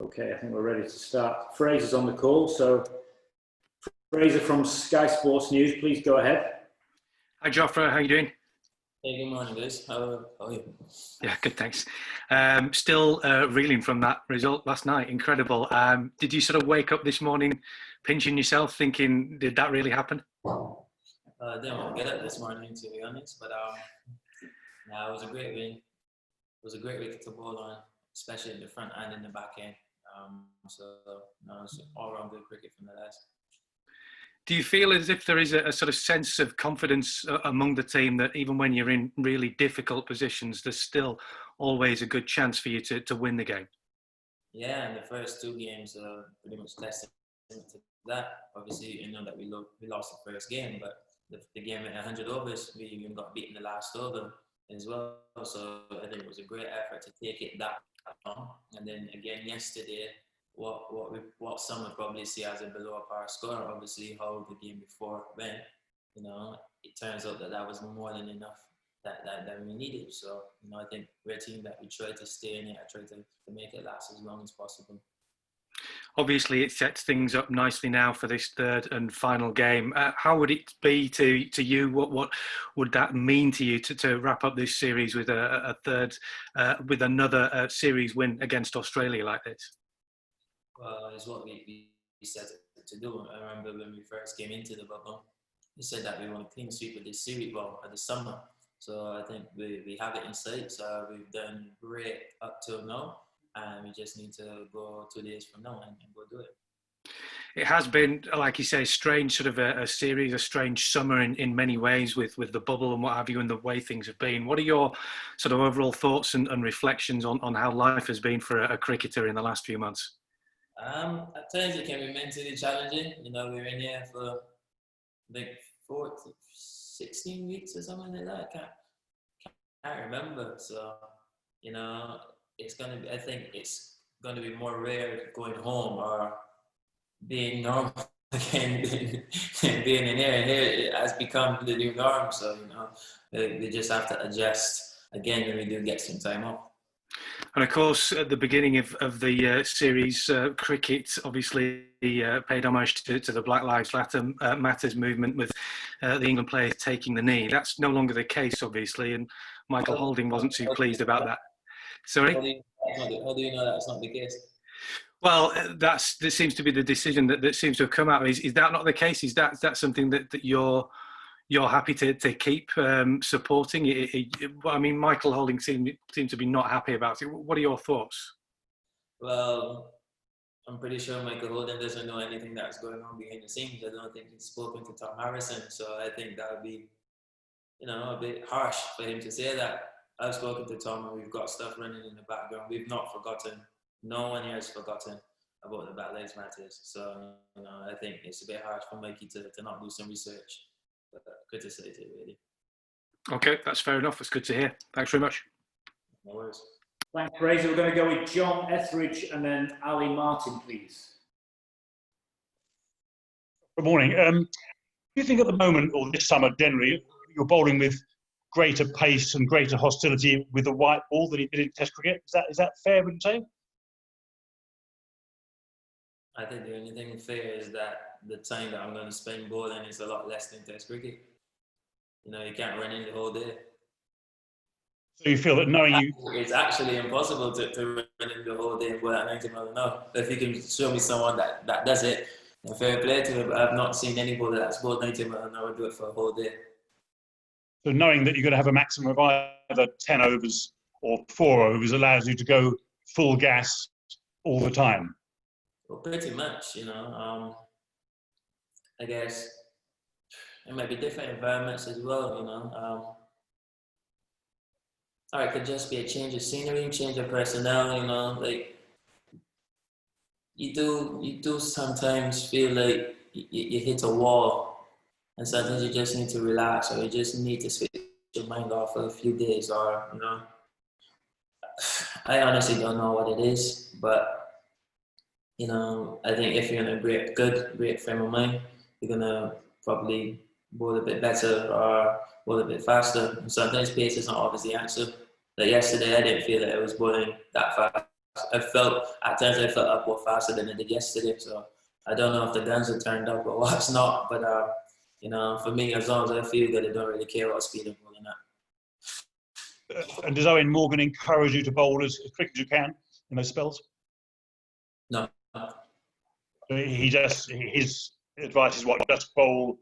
Okay, I think we're ready to start. Fraser's on the call, so Fraser from Sky Sports News, please go ahead. Hi Jofra, how are you doing? Hey, good morning, guys. How are you? Yeah, good, thanks. Still reeling from that result last night. Incredible. Did you sort of wake up this morning pinching yourself, thinking, did that really happen? I didn't want to get up this morning, to be honest, but it was a great win. It was a great wicket to bowl on, especially in the front and in the back end. It's all around good cricket from the lads. Do you feel as if there is a sort of sense of confidence among the team that even when you're in really difficult positions, there's still always a good chance for you to win the game? Yeah, and the first two games pretty much tested into that. Obviously, you know that we lost the first game, but the game at 100 overs, we even got beaten the last over as well. So I think it was a great effort to take it that long. And then again yesterday, what some would probably see as a below par score, obviously how the game before went, you know, it turns out that was more than enough that we needed. So, you know, I think we're a team that we try to stay in it, I try to make it last as long as possible. Obviously, it sets things up nicely now for this third and final game. How would it be to you? What would that mean to you to wrap up this series with a third, with another series win against Australia like this? Well, it's what we set to do. I remember when we first came into the bubble, we said that we want to clean sweep of this series at the summer. So I think we have it in sight. So we've done great up till now. And we just need to go 2 days from now and go do it. It has been, like you say, strange sort of a series, a strange summer in many ways with the bubble and what have you and the way things have been. What are your sort of overall thoughts and reflections on how life has been for a cricketer in the last few months? At times it can be mentally challenging. You know, we're in here for like 16 weeks or something like that. I can't remember. So, you know, I think it's gonna be more rare going home or being normal again than being in here. And here it has become the new norm. So, you know, we just have to adjust again when we do get some time off. And of course, at the beginning of the series, cricket obviously paid homage to the Black Lives Matters movement with the England players taking the knee. That's no longer the case, obviously, and Michael Holding wasn't too pleased about that. Sorry? How do you know that's not the case? Well, that seems to be the decision that seems to have come out. Is that not the case? Is that something that you're happy to keep supporting? I mean, Michael Holding seemed to be not happy about it. What are your thoughts? Well, I'm pretty sure Michael Holding doesn't know anything that's going on behind the scenes. I don't think he's spoken to Tom Harrison, so I think that would be, you know, a bit harsh for him to say that. I've spoken to Tom and we've got stuff running in the background. We've not forgotten. No one here has forgotten about the Black Lives Matters. So, you know, I think it's a bit harsh for Mikey to not do some research. But criticize it, really. Okay, that's fair enough. It's good to hear. Thanks very much. No worries. Thanks, Fraser. We're going to go with John Etheridge and then Ali Martin, please. Good morning. Do you think at the moment, or this summer generally, you're bowling with greater pace and greater hostility with the white ball than you did in Test cricket? Is that fair, would you say? I think the only thing fair is that the time that I'm going to spend bowling is a lot less than Test cricket. You know, you can't run in the whole day. So you feel that knowing you... It's actually impossible to run in the whole day and bowl at 90 miles an hour. If you can show me someone that does it, then fair play to it, but I've not seen anybody that's bowled 90 miles an hour do it for a whole day. So knowing that you're going to have a maximum of either 10 overs or 4 overs allows you to go full gas all the time? Well, pretty much, you know. I guess it might be different environments as well, you know. Or it could just be a change of scenery, change of personnel, you know. Like, you do sometimes feel like you hit a wall. And sometimes you just need to relax, or you just need to switch your mind off for a few days, or, you know. I honestly don't know what it is, but, you know, I think if you're in a great frame of mind, you're gonna probably bowl a bit better or bowl a bit faster. And sometimes pace is not always the answer. Like yesterday, I didn't feel that I was bowling that fast at times I felt I ball faster than I did yesterday. So I don't know if the guns are turned up or what's not. But you know, for me, as long as I feel good, I don't really care what speed I'm bowling at. And does Owen Morgan encourage you to bowl as quick as you can in those spells? No. His advice is what, just bowl.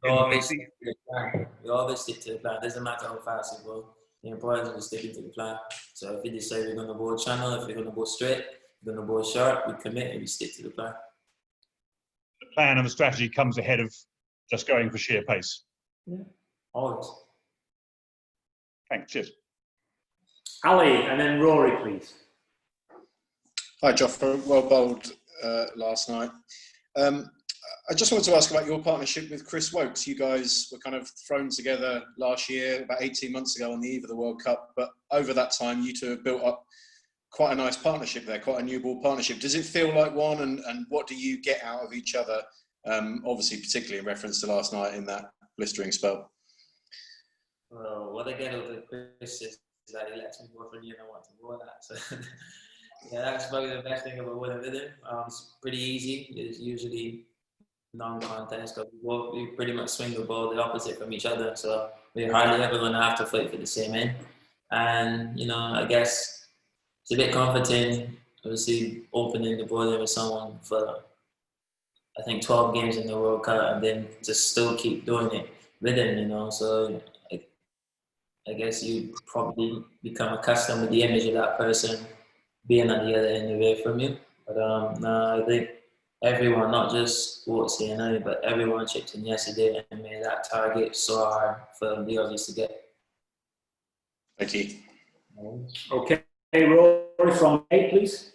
We always stick to the plan. We always stick to the plan. Doesn't matter how fast you go. The important is sticking to the plan. So if we decide we're going to bowl channel, if we're going to bowl straight, we're going to bowl sharp, we commit and we stick to the plan. The plan and the strategy comes ahead of just going for sheer pace. Yeah, always. Thanks. Cheers. Ali, and then Rory, please. Hi, Jofra. Well bowled last night. I just wanted to ask about your partnership with Chris Wokes. You guys were kind of thrown together last year, about 18 months ago on the eve of the World Cup. But over that time, you two have built up quite a nice partnership there, quite a new ball partnership. Does it feel like one? And what do you get out of each other? Obviously, particularly in reference to last night in that blistering spell. Well, what I get out of Chris is that he lets me go for you and I want to go that. So yeah, that's probably the best thing about winning with him. It's pretty easy. It's usually non-contest. We pretty much swing the ball the opposite from each other, so we're hardly ever going to have to fight for the same end. And you know, I guess it's a bit comforting, obviously, opening the bowling with someone for I think 12 games in the World Cup, and then just still keep doing it with him. You know, so I guess you probably become accustomed with the image of that person being on the other end of it from you. But no, I think everyone, not just Wokesy and I, but everyone chipped in yesterday and made that target so hard for the Aussies to get. Thank you. Okay, Rory from 8, please.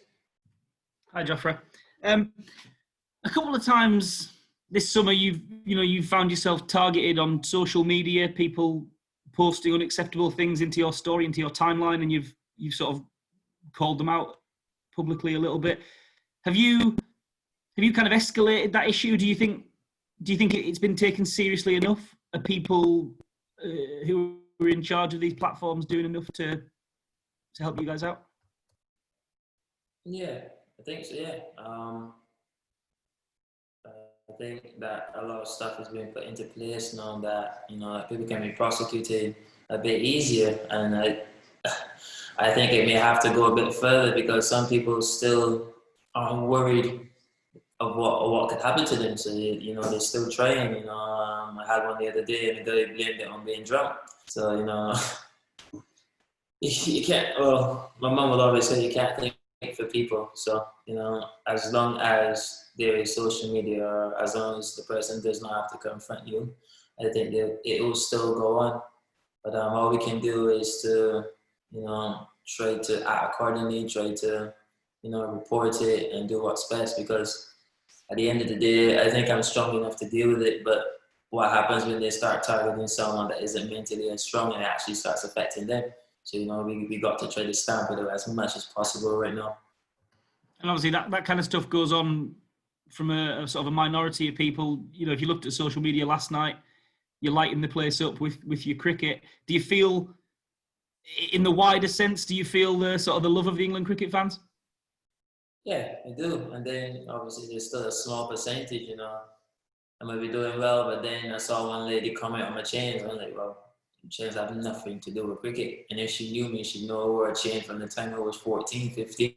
Hi, Jofra. A couple of times this summer, you've found yourself targeted on social media, people posting unacceptable things into your story, into your timeline, and you've sort of called them out publicly a little bit. Have you kind of escalated that issue? Do you think it's been taken seriously enough? Are people who are in charge of these platforms doing enough to help you guys out? Yeah, I think so. Yeah, I think that a lot of stuff has been put into place now that people can be prosecuted a bit easier, and I think it may have to go a bit further because some people still are worried of what could happen to them. So they're still trying. I had one the other day, and the guy blamed it on being drunk. So you can't. Well, my mum will always say you can't think for people. So as long as there is social media, or as long as the person does not have to confront you, I think that it will still go on. But all we can do is to try to act accordingly, try to report it and do what's best, because at the end of the day, I think I'm strong enough to deal with it. But what happens when they start targeting someone that isn't mentally as strong, and it actually starts affecting them? So we got to try to stamp it out as much as possible right now. And obviously that kind of stuff goes on from a sort of a minority of people. If you looked at social media last night, you're lighting the place up with your cricket. Do you feel, in the wider sense, the sort of the love of the England cricket fans? Yeah, I do. And then obviously there's still a small percentage, I might be doing well, but then I saw one lady comment on my chains. I'm like, well, chains have nothing to do with cricket. And if she knew me, she'd know I wore a chain from the time I was 14, 15.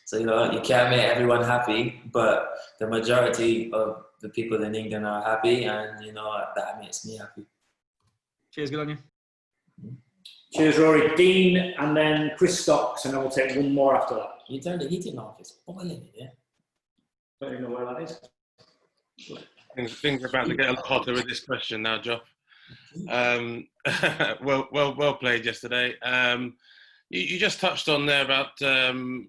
So, you can't make everyone happy, but the majority of the people in England are happy, and, that makes me happy. Cheers, good on you. Cheers, Rory. Dean, and then Chris Stocks, and then we'll take one more after that. You turn the heating off, it's boiling, yeah? Don't even know where that is. Things are about to get a lot hotter with this question now, Joff. Well played yesterday. You just touched on there about the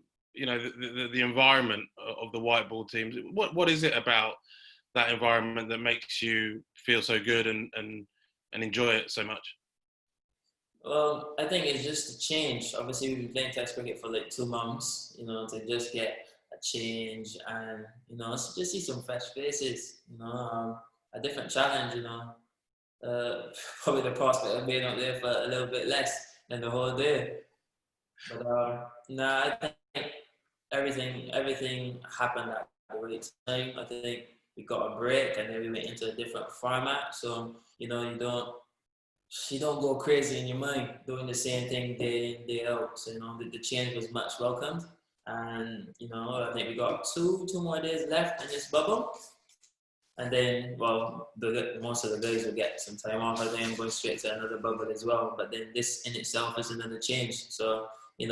environment of the white ball teams. What is it about that environment that makes you feel so good and enjoy it so much? Well, I think it's just a change. Obviously, we've been playing Test cricket for like 2 months, to just get a change and, just see some fresh faces, a different challenge, probably the prospect of being out there for a little bit less than the whole day. But, I think everything happened at the right time. I think we got a break and then we went into a different format. So, you don't go crazy in your mind doing the same thing day in, day out. So, the change was much welcomed. And, I think we got two more days left in this bubble. And then, well, most of the guys will get some time off. I think I'm going straight to another bubble as well. But then this in itself is another change. So, it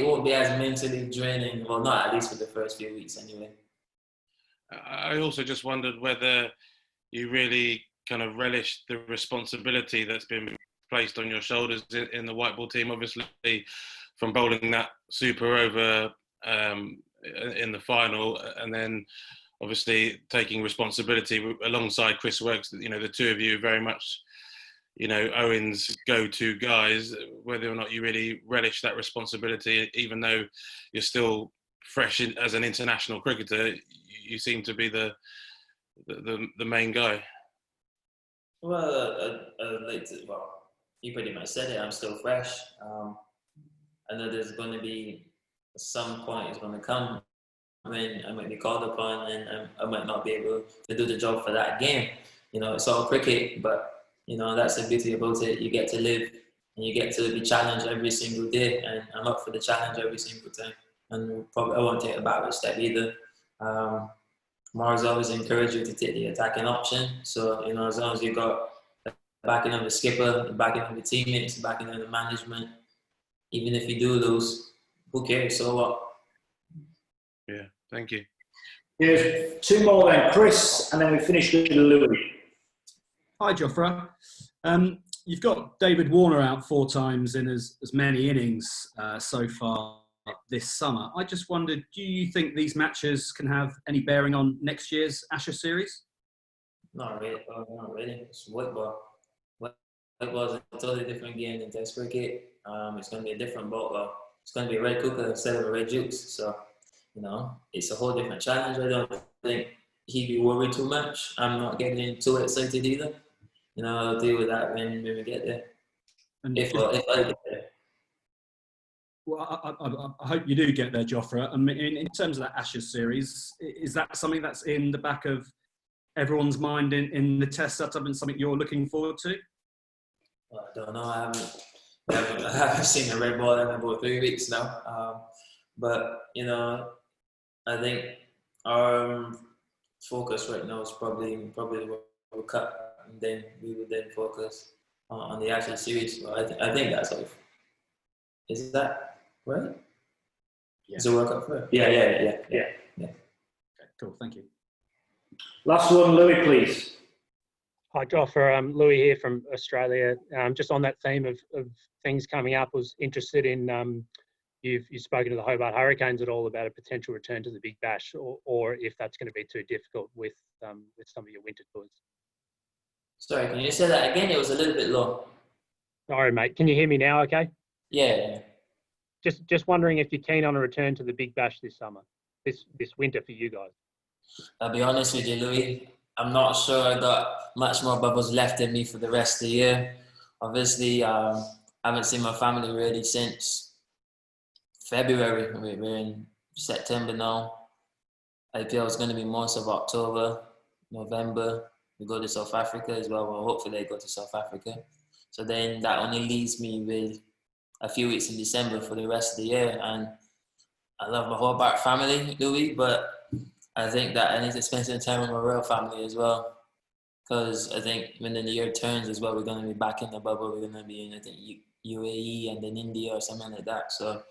won't be as mentally draining. Well, not at least for the first few weeks anyway. I also just wondered whether you really kind of relished the responsibility that's been placed on your shoulders in the white ball team, obviously from bowling that super over in the final, and then obviously taking responsibility alongside Chris Works. The two of you very much, Owen's go-to guys, whether or not you really relish that responsibility, even though you're still fresh as an international cricketer, you seem to be the main guy. Well, you pretty much said it. I'm still fresh. I know there's going to be some point it's going to come when I might be called upon and I might not be able to do the job for that game. It's all cricket, but that's the beauty about it. You get to live and you get to be challenged every single day, and I'm up for the challenge every single time. And probably I won't take a backward step either. Mars always encouraged you to take the attacking option. So, as long as you got the backing of the skipper, the backing of the teammates, the backing of the management, even if you do lose, who cares? So what? Yeah, thank you. Here's two more then, Chris, and then we finish with Louis. Hi, Jofra. You've got David Warner out 4 times in as many innings so far this summer. I just wondered, do you think these matches can have any bearing on next year's Ashes series? Not really. Not really. It's white ball. White ball is a totally different game than Test cricket. It's going to be a different ball. Well, it's going to be a red cooker instead of a red juice. So, it's a whole different challenge. I don't think he'd be worried too much. I'm not getting too excited either. I'll deal with that when we get there. And if I get there. Well, I hope you do get there, Jofra. I mean, in terms of that Ashes series, is that something that's in the back of everyone's mind in the Test setup and something you're looking forward to? Well, I don't know. I haven't seen a red ball in about 3 weeks now. But, I think our focus right now is probably the World Cup, and then we would then focus on the Ashes series. So I think that's like, is that right? Yeah. Is the World Cup first? Yeah. Okay, cool, thank you. Last one, Louis, please. Hi, Jofra. Louis here from Australia. Just on that theme of things coming up, was interested in you've spoken to the Hobart Hurricanes at all about a potential return to the Big Bash, or if that's going to be too difficult with some of your winter tours. Sorry, can you say that again? It was a little bit low. Sorry, mate. Can you hear me now? Okay. Yeah. Just wondering if you're keen on a return to the Big Bash this summer, this winter for you guys. I'll be honest with you, Louis. I'm not sure I got much more bubbles left in me for the rest of the year. Obviously, I haven't seen my family really since February. We're in September now. IPL is going to be most of October, November. We go to South Africa as well. Well, hopefully I go to South Africa. So then that only leaves me with a few weeks in December for the rest of the year. And I love my Hobart family, Louis, but I think that I need to spend some time with my real family as well. Because I think when the year turns as well, we're going to be back in the bubble. We're going to be in, I think, UAE and then India or something like that. So,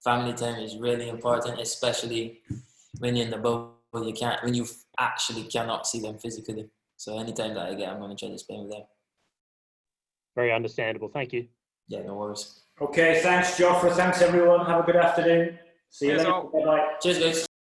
family time is really important, especially when you're in the bubble. When you actually cannot see them physically. So anytime that I get, I'm going to try to spend with them. Very understandable. Thank you. Yeah, no worries. Okay, thanks, Jofra. Thanks, everyone. Have a good afternoon. See you later. Bye-bye. Cheers, guys.